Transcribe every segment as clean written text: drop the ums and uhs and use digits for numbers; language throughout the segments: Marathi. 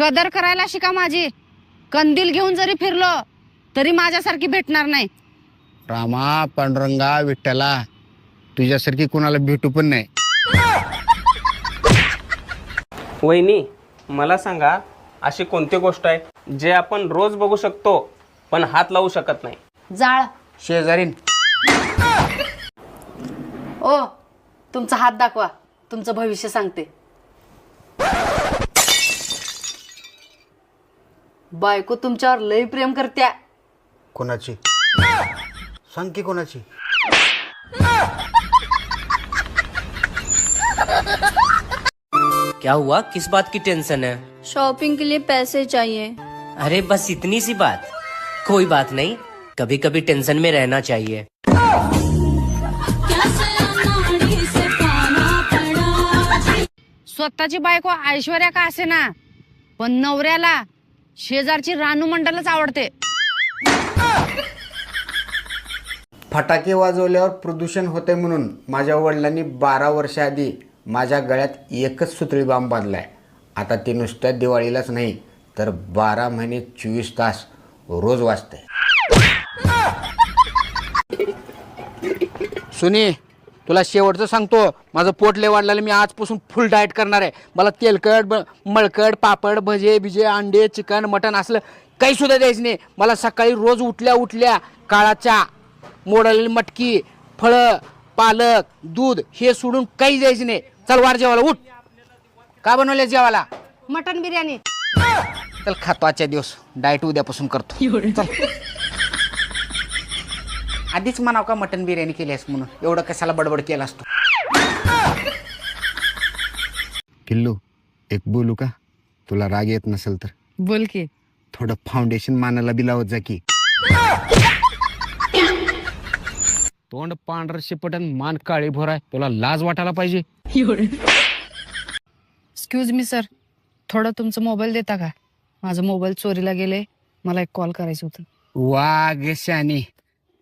कदर करायला शिका माझी. कंदील घेऊन जरी फिरलो तरी माझ्यासारखी भेटणार नाही. रामा, पांडुरंगा, विठ्ठला, तुझ्यासारखी कोणाला भेटू पण नाही. वहिनी, मला सांगा, अशी कोणती गोष्ट आहे जे आपण रोज बघू शकतो पण हात लावू शकत नाही? जाळ. शेजारीन. ओ, तुमचा हात दाखवा, तुमचं भविष्य सांगते. बायको तुमच्यावर लय प्रेम करत्या. कोणाची सांग की कोणाची? क्या हुआ? किस बात की टेंशन है? शॉपिंग के लिए पैसे चाहिए। अरे बस इतनी सी बात, कोई बात नहीं, कभी कभी टेंशन में रहना चाहिए. स्वतःची बायको ऐश्वर्या का असे ना, पण नवऱ्याला शेजारची रानू मंडलच आवडते. फटाके वाजवल्यावर प्रदूषण होते म्हणून माझ्या वडिलांनी 12 वर्षाआधी माझ्या गळ्यात एकच सुतळी बांब बांधलाय. आता ते नुसत्या दिवाळीलाच नाही तर 12 महिने 24 तास रोज वाजते. सुनी, तुला शेवटचं सांगतो, माझं पोट लय वाढलेलं. मी आजपासून फुल डाएट करणार आहे. मला तेलकट, मळकट, पापड, भजे बिजे, अंडे, चिकन, मटण असलं काही सुद्धा द्यायचं नाही. मला सकाळी रोज उठल्या उठल्या काळा चहा, मोडलेली मटकी, फळं, पालक, दूध हे सोडून काही द्यायचं नाही. चल वार जेवायला, उठ. का बनवले जेवायला? मटन बिर्याणी. चल खातो आजच्या दिवस, डाएट उद्यापासून करतो. चल. आधीच म्हणाव का मटन बिर्याणी केली आहेस म्हणून, एवढं कशाला बडबड केला असतो. किल्लू, एक बोलू का? तुला राग येत नसेल तर. बोल की. थोडं फाउंडेशन मानायला बी लावत जा की. तोंड पांढर शिपटन, मान काळी भोर आहे, तुला लाज वाटायला पाहिजे. एक्सक्यूज मी सर, थोडं तुमचं मोबाईल देता का? माझं मोबाईल चोरीला गेले, मला एक कॉल करायचं होतं. वा गे शानी,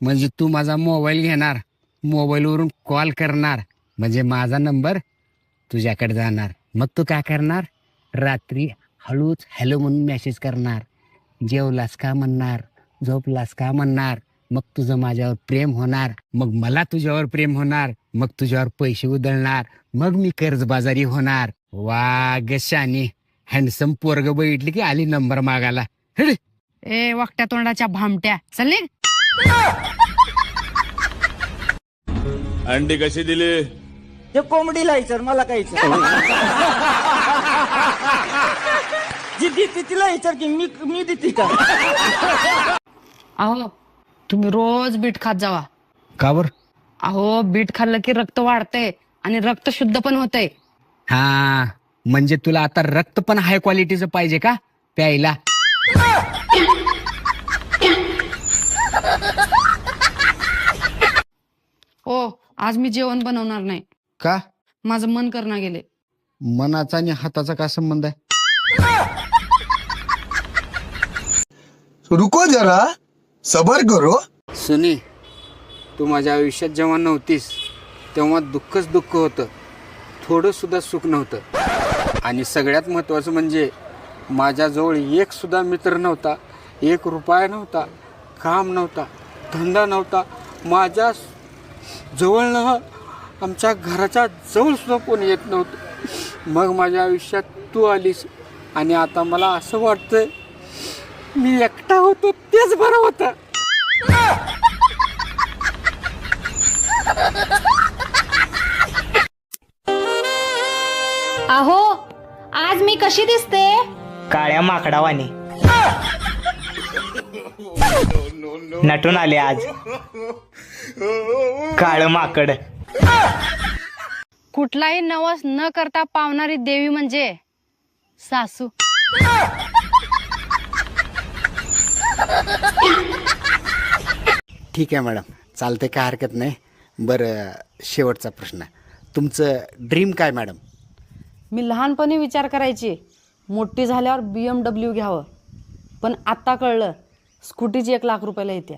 म्हणजे तू माझा मोबाईल घेणार, मोबाईलवरून कॉल करणार, म्हणजे माझा नंबर तुझ्याकडे जाणार. मग तू काय करणार? रात्री हळूच हॅलो म्हणून मेसेज करणार, जेवलास का म्हणणार, झोपलास का म्हणणार. मग तुझं माझ्यावर प्रेम होणार, मग मला तुझ्यावर प्रेम होणार, मग तुझ्यावर पैसे उधळणार, मग मी कर्जबाजारी होणार. वा ग शानी, हँडसम पोरग बघितली की आली नंबर मागायला. ए वाकट्या तोंडाच्या भामट्या, चल निघ. अंडी कशी दिली? ते कोंबडीला विचार, मला काय विचार. जी देते तिला विचार की मी देते का? अहो, तुम्ही रोज बीट खात जावा. का बर? अहो, बीट खाल्लं की रक्त वाढतंय आणि रक्त शुद्ध पण होतंय. हा, म्हणजे तुला आता रक्त पण हाय क्वालिटीचं पाहिजे का प्यायला? ओ, आज मी जेवण बनवणार नाही. का? माझं मन करणं गेले. मनाचा आणि हाताचा काय संबंध आहे? रुको जरा, सबर करो. सुनी, तू माझ्या आयुष्यात जेव्हा नव्हतीस तेव्हा दुःखच दुःख होतं, थोडं सुद्धा सुख नव्हतं. आणि सगळ्यात महत्त्वाचं म्हणजे माझ्याजवळ एक सुद्धा मित्र नव्हता, 1 रुपया नव्हता, काम नव्हता, धंदा नव्हता. माझ्या जवळ न, आमच्या घराच्या जवळ सुद्धा कोणी येत नव्हतं. मग माझ्या आयुष्यात तू आलीस आणि आता मला असं वाटतंय मी एकटा होतो तेच बरं होतं. अहो, आज मी कशी दिसते? काळ्या माकडावानी नटून आले आज. काळ माकड. कुठलाही नवस न करता पावणारी देवी म्हणजे सासू. ठीक आहे मॅडम, चालते, काय हरकत नाही. बरं, शेवटचा प्रश्न, तुमचं ड्रीम काय मॅडम? मी लहानपणी विचार करायची मोठी झाल्यावर BMW घ्यावं, पण आता कळलं स्कूटीची 1 लाख रुपयाला येते.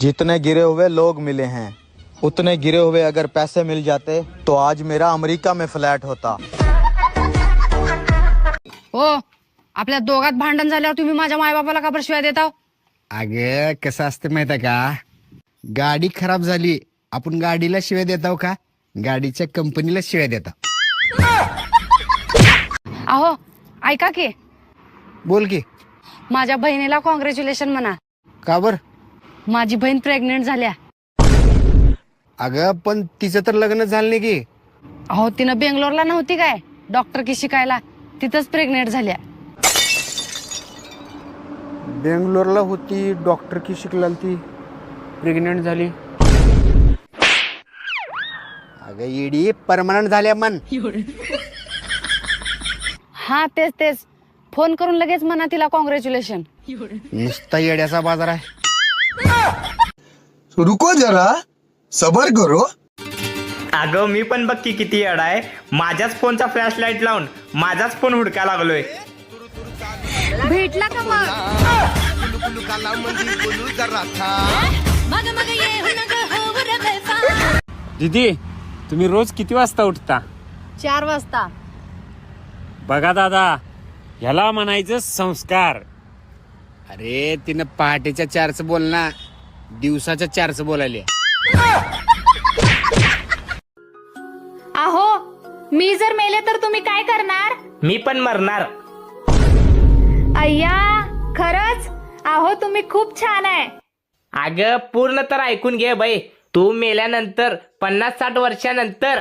जितने गिरे हुए लोग मिले हैं उतने गिरे हुए अगर पैसे मिल जाते तो आज मेरा अमेरिका में फ्लैट होता। हो, आपल्या दोघात भांडण झाल्यावर तुम्ही माझ्या मायबापाला का बरं शिवाय देता? अगे कसं असतं माहिती आहे का, गाडी खराब झाली आपण गाडीला शिव्या देताव का, गाडीच्या कंपनीला शिव्या देता. अहो ऐका की, बोल की. माझ्या बहिणीला कॉंग्रॅच्युलेशन म्हणा. का बर? माझी बहीण प्रेग्नेंट झाल्या. अगं पण तिचं तर लग्न झालं नाही की. अहो तिनं बेंगलोरला नव्हती काय डॉक्टर की शिकायला, तिथंच प्रेग्नेंट झाल्या. बेंगलोरला होती, डॉक्टर की शिकला ती, प्रेग्नेंट झाली. अगं येडी परमनंट झाल्या मन. हा तेच तेच, फोन करून लगेच म्हणा तिला कॉंग्रॅच्युलेशन. नुसता येड्याचा बाजार आहे. रुको जरा, सबर करो. अगं मी पण बघ की किती येडा आहे. माझ्याच फोनचा फ्लॅश लाईट लावून माझाच फोन हुडकायला लागलोय. भेटला का मग? दीदी, तुम्ही रोज किती वाजता उठता? 4 वाजता. बघा दादा, ह्याला म्हणायचं संस्कार. अरे तिनं पहाटेच्या 4चं बोल ना, दिवसाच्या 4चं बोलायले. अहो मी जर मेले तर तुम्ही काय करणार? मी पण मरणार. अय्या खरंच? अहो तुम्ही खूप छान आहे. अगं पूर्ण तर ऐकून घे बाई. तू मेल्यानंतर 50-60 वर्षानंतर